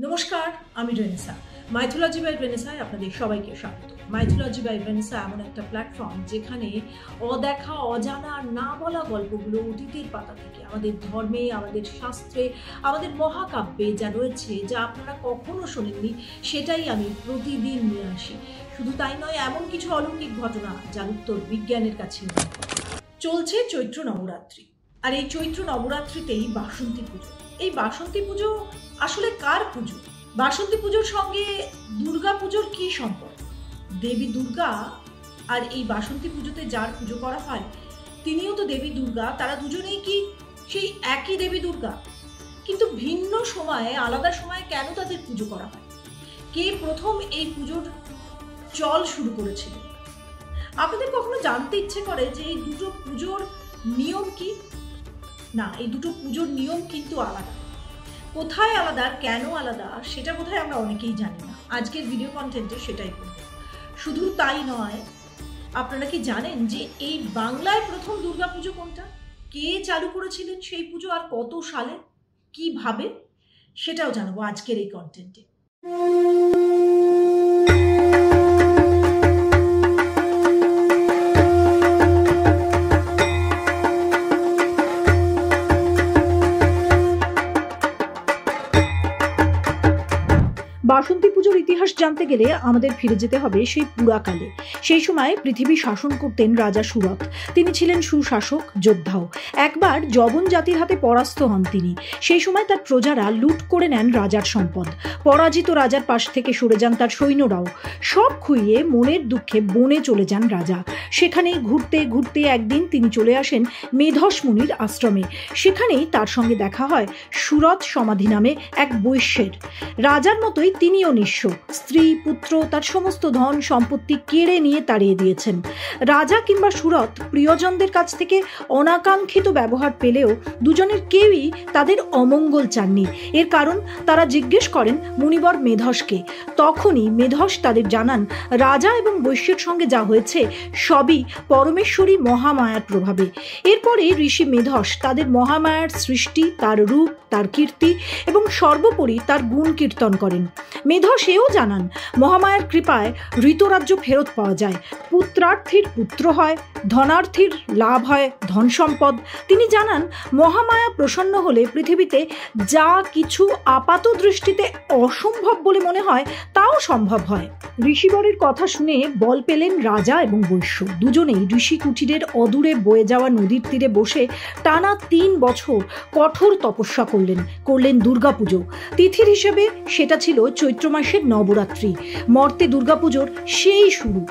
নমস্কার, আমি Renaissance. Mythology by রেনেসায় আপনাদের সবাইকে স্বাগত। মাইথোলজি বাই রেনেসা এমন একটা প্ল্যাটফর্ম যেখানে অদেখা, অজানা আর না বলা গল্পগুলো অতীতের পাতা থেকে আমাদের ধর্মে, আমাদের শাস্ত্রে, আমাদের মহাকাব্যে যা রয়েছে, যা আপনারা কখনো শোনেননি, সেটাই আমি প্রতিদিন নিয়ে আসি। শুধু তাই নয়, এমন কিছু অলৌকিক ঘটনা যার উত্তর বিজ্ঞানের কাছে নেই। চলছে চৈত্র নবরাত্রি, আর এই চৈত্র নবরাত্রিতেই বাসন্তী পুজো। এই বাসন্তী পুজো আসলে কার পুজো? বাসন্তী পুজোর সঙ্গে দুর্গা পুজোর কি সম্পর্ক? দেবী দুর্গা আর এই বাসন্তী পুজোতে যার পুজো করা হয় তিনিও তো দেবী দুর্গা। তারা দুজনেই কি সেই একই দেবী দুর্গা? কিন্তু ভিন্ন সময়ে, আলাদা সময়ে কেন তাদের পুজো করা হয়? কে প্রথম এই পুজোর চল শুরু করেছিল? আপনাদের কখনো জানতে ইচ্ছে করে যে এই দুটো পুজোর নিয়ম কি? না, এই দুটো পুজোর নিয়ম কিন্তু আলাদা। কোথায় আলাদা, কেন আলাদা, সেটা বোধহয় আমরা অনেকেই জানি না। আজকের ভিডিও কন্টেন্টে সেটাই করব। শুধু তাই নয়, আপনারা কি জানেন যে এই বাংলায় প্রথম দুর্গা পুজো কোনটা? কে চালু করেছিলেন সেই পুজো, আর কত সালে, কিভাবে, সেটাও জানাবো আজকের এই কন্টেন্টে। বাসন্তী পুজোর ইতিহাস জানতে গেলে আমাদের ফিরে যেতে হবে সেই পুরাকালে। সেই সময় পৃথিবী শাসন করতেন রাজা সুরথ। তিনি ছিলেন সুশাসক, যোদ্ধাও। একবার যবন জাতির হাতে পরাস্ত হন তিনি। সেই সময় তার প্রজারা লুট করে নেন রাজার সম্পদ। পরাজিত রাজার পাশ থেকে সরে যান তার সৈন্যরাও। সব খুইয়ে মনের দুঃখে বনে চলে যান রাজা। সেখানেই ঘুরতে ঘুরতে একদিন তিনি চলে আসেন মেধস মুনির আশ্রমে। সেখানেই তার সঙ্গে দেখা হয় সুরথ সমাধি নামে এক বৈশ্যের। রাজার মতোই তিনিও নিঃস্ব। স্ত্রী, পুত্র, তার সমস্ত ধন সম্পত্তি কেড়ে নিয়ে তাড়িয়ে দিয়েছেন। রাজা কিংবা সুরথ প্রিয়জনদের কাছ থেকে অনাকাঙ্ক্ষিত ব্যবহার পেলেও দুজনের কেউই তাদের অমঙ্গল চাননি। এর কারণ তারা জিজ্ঞেস করেন মুনিবর মেধসকে। তখনই মেধস তাদের জানান রাজা এবং বৈশ্যের সঙ্গে যা হয়েছে সবই পরমেশ্বরী মহামায়ার প্রভাবে। এরপরে ঋষি মেধস তাদের মহামায়ার সৃষ্টি, তার রূপ, তার কীর্তি এবং সর্বোপরি তার গুণ কীর্তন করেন। মেধস এও জানান মহামায়ার কৃপায় ঋতরাজ্য ফেরত পাওয়া যায়, পুত্রার্থীর পুত্র হয়, ধনার্থীর লাভ হয়, ধন সম্পদ। তিনি জানান মহামায়া প্রসন্ন হলে পৃথিবীতে যা কিছু আপাত দৃষ্টিতে অসম্ভব বলে মনে হয় তাও সম্ভব হয়। ঋষিবরের কথা শুনে বল পেলেন রাজা এবং বৈশ্য। দুজনেই ঋষি কুটিরের অদূরে বয়ে যাওয়া নদীর তীরে বসে টানা 3 বছর কঠোর তপস্যা করলেন দুর্গাপুজো। তিথির হিসেবে সেটা ছিল চৈত্র মাসের নবরাত্রি। মর্তে দুর্গাপুজোর সেই শুরু।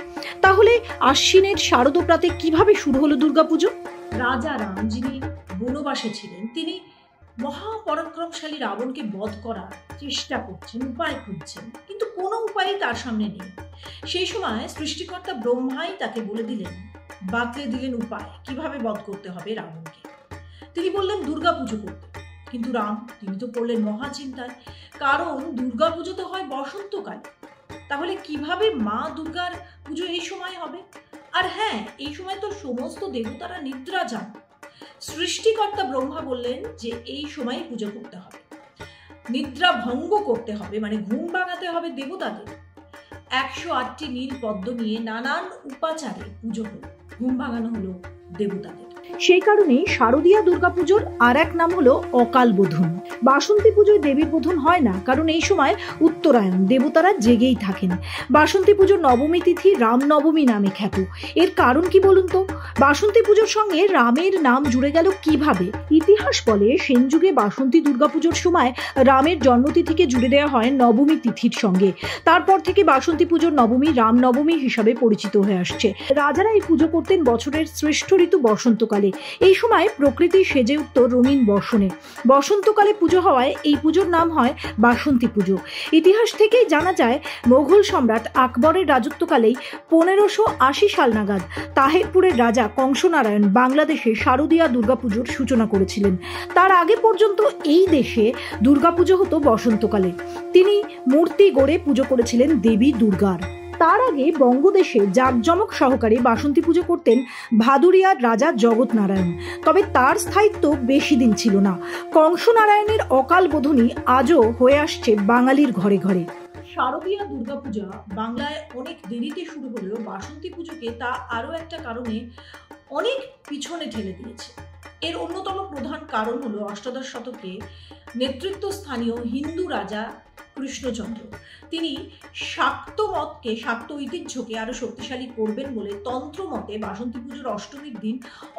তাহলে আশ্বিনের শারদপ্রাতে কিভাবে শুরু হলো দুর্গাপুজো? রাজা রাম, যিনি বনবাসে ছিলেন, তিনি মহাপরাক্রমশালী রাবণকে বধ করার চেষ্টা করছেন, উপায় খুঁজছেন, কিন্তু কোনো উপায়ই তার সামনে নেই। সেই সময় সৃষ্টিকর্তা ব্রহ্মাই তাকে বলে দিলেন, বাতলে দিলেন উপায়, কিভাবে বধ করতে হবে রাবণকে। তিনি বললেন দুর্গাপুজো করতে। কিন্তু রাম, তিনি তো পড়লেন মহাচিন্তায়, কারণ দুর্গাপুজো তো হয় বসন্তকালে। তাহলে কিভাবে মা দুর্গার পুজো এই সময় হবে? আর হ্যাঁ, এই সময় তো সমস্ত দেবতারা নিদ্রা যান। সৃষ্টিকর্তা ব্রহ্মা বললেন যে এই সময় পুজো করতে হবে, নিদ্রা ভঙ্গ করতে হবে, মানে ঘুম ভাঙাতে হবে দেবতাদের। 108টি নীল পদ্ম নিয়ে নানান উপাচারে পুজো হলো, ঘুম ভাঙানো হলো দেবতাদের। সেই কারণেই শারদীয়া দুর্গাপুজোর আর এক নাম হলো অকাল বোধন। বাসন্তী পুজোয় দেবীর বোধন হয় না, কারণ এই সময় উত্তরায়ণ, দেবতারা জেগেই থাকেন। বাসন্তী পুজোর নবমী তিথি রামনবমী নামে খ্যাত। এর কারণ কি বলুন তো? বাসন্তী পুজোর সঙ্গে রামের নাম জুড়ে গেল কিভাবে? ইতিহাস বলে সেনযুগে বাসন্তী দুর্গাপুজোর সময় রামের জন্মতিথিকে জুড়ে দেওয়া হয় নবমী তিথির সঙ্গে। তারপর থেকে বাসন্তী পুজোর নবমী রামনবমী হিসাবে পরিচিত হয়ে আসছে। রাজারা এই পুজো করতেন বছরের শ্রেষ্ঠ ঋতু বসন্তকালে। এই সময় প্রকৃতি সেজে উঠত রঙিন বর্ষণে। বসন্তকালে পুজো হওয়ায় এই পুজোর নাম হয় বাসন্তী পুজো। ইতিহাস থেকেই জানা যায় মোগল সম্রাট আকবরের রাজত্বকালেই 1580 সাল নাগাদ তাহেরপুরের রাজা কংসনারায়ণ বাংলাদেশে শারদীয়া দুর্গাপুজোর সূচনা করেছিলেন। তার আগে পর্যন্ত এই দেশে দুর্গাপুজো হতো বসন্তকালে। তিনি মূর্তি গড়ে পুজো করেছিলেন দেবী দুর্গার। তার আগে বঙ্গদেশে জাঁকজমক সহকারে বাসন্তী পুজো করতেন ভাদুরিয়ার রাজা জগৎ নারায়ণ। তবে তার স্থায়িত্ব বেশি দিন ছিল না। কংসনারায়ণের অকাল বোধনই আজও হয়ে আসছে বাঙালির ঘরে ঘরে। শারদীয়া দুর্গাপূজা বাংলায় অনেক দেরিতে শুরু হলেও বাসন্তী পুজোকে তা আরও একটা কারণে অনেক পিছনে ঠেলে দিয়েছে। এর অন্যতম প্রধান কারণ হলো অষ্টাদশ শতকে নেতৃত্বস্থানীয় হিন্দু রাজা কৃষ্ণচন্দ্র। তিনি শাক্ত মতকে, শাক্ত ঐতিহ্যকে আরো শক্তিশালী করবেন বলে তন্ত্র মতে বাসন্তী পুজোর অষ্টমীর দিন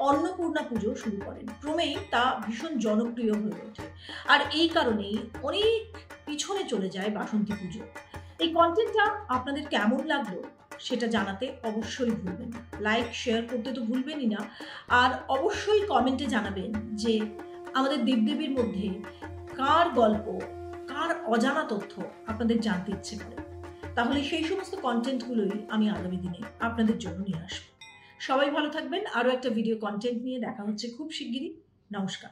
অন্নপূর্ণা পুজো শুরু করেন। ক্রমেই তা ভীষণ জনপ্রিয় হয়ে ওঠে, আর এই কারণেই অনেক পিছনে চলে যায় বাসন্তী পুজো। এই কন্টেন্টটা আপনাদের কেমন লাগলো সেটা জানাতে অবশ্যই ভুলবেন না। লাইক শেয়ার করতে তো ভুলবেনই না, আর অবশ্যই কমেন্টে জানাবেন যে আমাদের দেবদেবীর মধ্যে কার গল্প, কার অজানা তথ্য আপনাদের জানতে ইচ্ছে করে। তাহলে সেই সমস্ত কন্টেন্টগুলোই আমি আগামী দিনে আপনাদের জন্য নিয়ে আসবো। সবাই ভালো থাকবেন। আরও একটা ভিডিও কন্টেন্ট নিয়ে দেখা হচ্ছে খুব শিগগিরই। নমস্কার।